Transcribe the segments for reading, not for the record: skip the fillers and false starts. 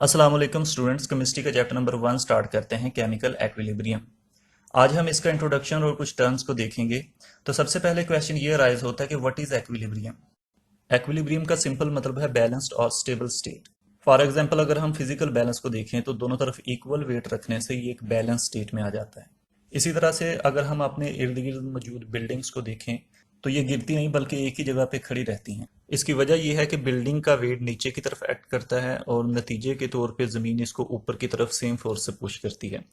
अस्सलाम वालेकुम students, chemistry का चैप्टर नंबर 1 स्टार्ट करते हैं, केमिकल एक्विलिब्रियम। आज हम इसका इंट्रोडक्शन और कुछ टर्म्स को देखेंगे। तो सबसे पहले क्वेश्चन ये राइज होता है कि व्हाट इज एक्विलिब्रियम। एक्विलिब्रियम का सिंपल मतलब है बैलेंस्ड और स्टेबल स्टेट। फॉर एग्जांपल अगर हम फिजिकल बैलेंस को देखें तो दोनों तरफ इक्वल वेट रखने से ये एक बैलेंस स्टेट में आ जाता है। इसी तरह से अगर हम अपने इर्द गिर्द मौजूद बिल्डिंग्स को देखें तो ये गिरती नहीं बल्कि एक ही जगह पे खड़ी रहती हैं। इसकी वजह यह है कि बिल्डिंग का वेट नीचे की तरफ एक्ट करता है और नतीजे के तौर पे ज़मीन इसको ऊपर की तरफ सेम फोर्स से पुश करती है।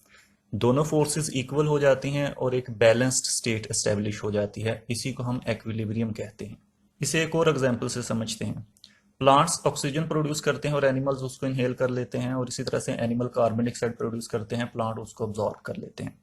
दोनों फोर्सेस इक्वल हो जाती हैं और एक बैलेंस्ड स्टेट एस्टेब्लिश हो जाती है। इसी को हम एक्विलिब्रियम कहते हैं। इसे एक और एग्जांपल से समझते हैं। प्लांट्स ऑक्सीजन प्रोड्यूस करते हैं और एनिमल्स उसको इनहेल कर लेते हैं, और इसी तरह से एनिमल कार्बन डाइऑक्साइड प्रोड्यूस करते हैं, प्लांट उसको अब्जॉर्ब कर लेते हैं।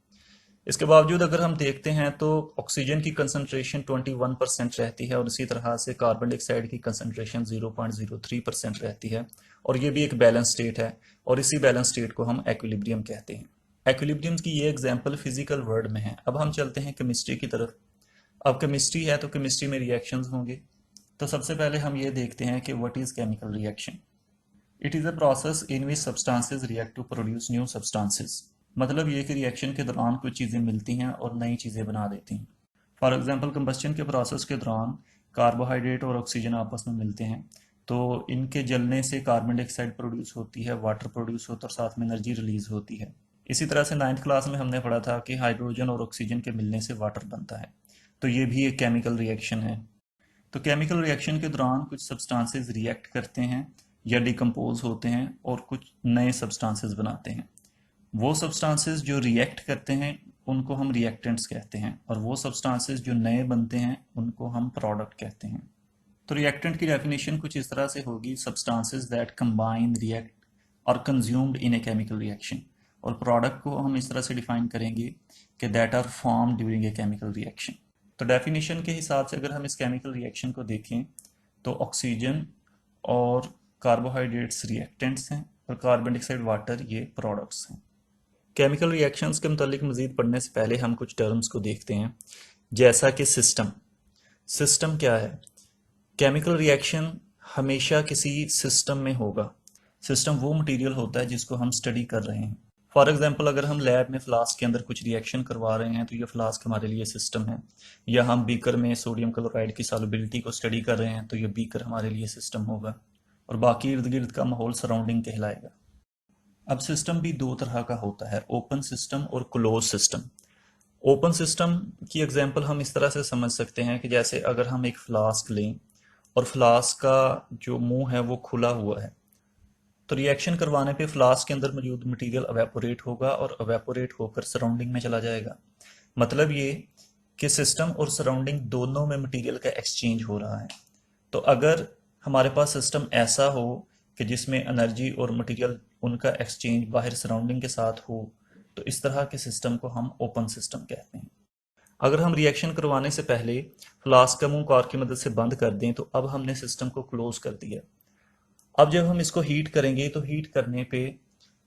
इसके बावजूद अगर हम देखते हैं तो ऑक्सीजन की कंसंट्रेशन 21% रहती है और इसी तरह से कार्बन डाइऑक्साइड की कंसंट्रेशन 0.03% रहती है, और ये भी एक बैलेंस स्टेट है, और इसी बैलेंस स्टेट को हम एक्विलिब्रियम कहते हैं। एक्विलिब्रियम की ये एग्जांपल फिजिकल वर्ल्ड में है। अब हम चलते हैं केमिस्ट्री की तरफ। अब केमिस्ट्री है तो केमिस्ट्री में रिएक्शंस होंगे। तो सबसे पहले हम ये देखते हैं कि what is chemical reaction. It is a process in which substances react to produce new substances. मतलब ये कि रिएक्शन के दौरान कुछ चीज़ें मिलती हैं और नई चीज़ें बना देती हैं। फॉर एग्जांपल कंबस्शन के प्रोसेस के दौरान कार्बोहाइड्रेट और ऑक्सीजन आपस में मिलते हैं, तो इनके जलने से कार्बन डाइऑक्साइड प्रोड्यूस होती है, वाटर प्रोड्यूस होता है और साथ में एनर्जी रिलीज होती है। इसी तरह से 9th क्लास में हमने पढ़ा था कि हाइड्रोजन और ऑक्सीजन के मिलने से वाटर बनता है। तो ये भी एक केमिकल रिएक्शन है। तो केमिकल रिएक्शन के दौरान कुछ सब्सटेंसेस रिएक्ट करते हैं या डिकम्पोज होते हैं और कुछ नए सब्सटेंसेस बनाते हैं। वो सब्सटेंसेस जो रिएक्ट करते हैं उनको हम रिएक्टेंट्स कहते हैं, और वो सब्सटेंसेस जो नए बनते हैं उनको हम प्रोडक्ट कहते हैं। तो रिएक्टेंट की डेफिनेशन कुछ इस तरह से होगी: सब्सटेंसेस दैट कंबाइन, रिएक्ट और consumed in a chemical reaction. और प्रोडक्ट को हम इस तरह से डिफाइन करेंगे कि that are form during a chemical reaction. तो डेफिनेशन के हिसाब से अगर हम इस केमिकल रिएक्शन को देखें तो ऑक्सीजन और कार्बोहाइड्रेट्स रिएक्टेंट्स हैं और कार्बन डाइऑक्साइड, वाटर, ये प्रोडक्ट्स हैं। केमिकल रिएक्शंस के मतलब मज़ीद पढ़ने से पहले हम कुछ टर्म्स को देखते हैं, जैसा कि सिस्टम। सिस्टम क्या है? केमिकल रिएक्शन हमेशा किसी सिस्टम में होगा। सिस्टम वो मटेरियल होता है जिसको हम स्टडी कर रहे हैं। फॉर एग्जांपल अगर हम लैब में फ्लास्क के अंदर कुछ रिएक्शन करवा रहे हैं तो ये फ्लास्क हमारे लिए सिस्टम है, या हम बीकर में सोडियम क्लोराइड की सॉल्युबिलिटी को स्टडी कर रहे हैं तो ये बीकर हमारे लिए सिस्टम होगा, और बाकी इर्द गिर्द का माहौल सराउंडिंग कहलाएगा। अब सिस्टम भी दो तरह का होता है, ओपन सिस्टम और क्लोज सिस्टम। ओपन सिस्टम की एग्जांपल हम इस तरह से समझ सकते हैं कि जैसे अगर हम एक फ्लास्क लें और फ्लास्क का जो मुंह है वो खुला हुआ है, तो रिएक्शन करवाने पे फ्लास्क के अंदर मौजूद मटेरियल अवेपोरेट होगा और अवेपोरेट होकर सराउंडिंग में चला जाएगा। मतलब ये कि सिस्टम और सराउंडिंग दोनों में मटेरियल का एक्सचेंज हो रहा है। तो अगर हमारे पास सिस्टम ऐसा हो कि जिसमें एनर्जी और मटेरियल उनका एक्सचेंज बाहर सराउंडिंग के साथ हो, तो इस तरह के सिस्टम को हम ओपन सिस्टम कहते हैं। अगर हम रिएक्शन करवाने से पहले फ्लास्क का मुंह कॉर्क की मदद से बंद कर दें तो अब हमने सिस्टम को क्लोज कर दिया। अब जब हम इसको हीट करेंगे तो हीट करने पे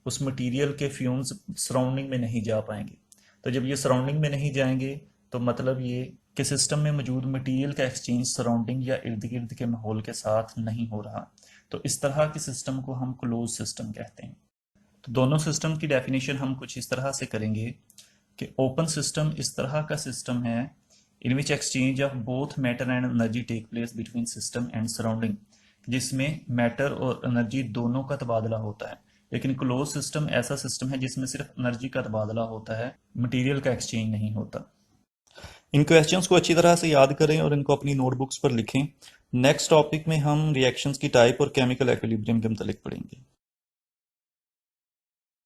उस मटेरियल के फ्यूम्स सराउंडिंग में नहीं जा पाएंगे। तो जब ये सराउंडिंग में नहीं जाएंगे तो मतलब ये कि सिस्टम में मौजूद मटेरियल का एक्सचेंज सराउंडिंग या इर्द गिर्द के माहौल के साथ नहीं हो रहा। तो इस तरह के सिस्टम को हम क्लोज सिस्टम कहते हैं। तो दोनों सिस्टम की डेफिनेशन हम कुछ इस तरह से करेंगे कि ओपन सिस्टम इस तरह का सिस्टम है in which exchange of both matter and energy take place between system and surrounding, जिसमें मैटर और एनर्जी दोनों का तबादला होता है। लेकिन क्लोज सिस्टम ऐसा सिस्टम है जिसमें सिर्फ एनर्जी का तबादला होता है, मटेरियल का एक्सचेंज नहीं होता। इन क्वेश्चंस को अच्छी तरह से याद करें और इनको अपनी नोटबुक्स पर लिखें। नेक्स्ट टॉपिक में हम रिएक्शंस की टाइप और केमिकल एक्विलिब्रियम के मतलब पढ़ेंगे।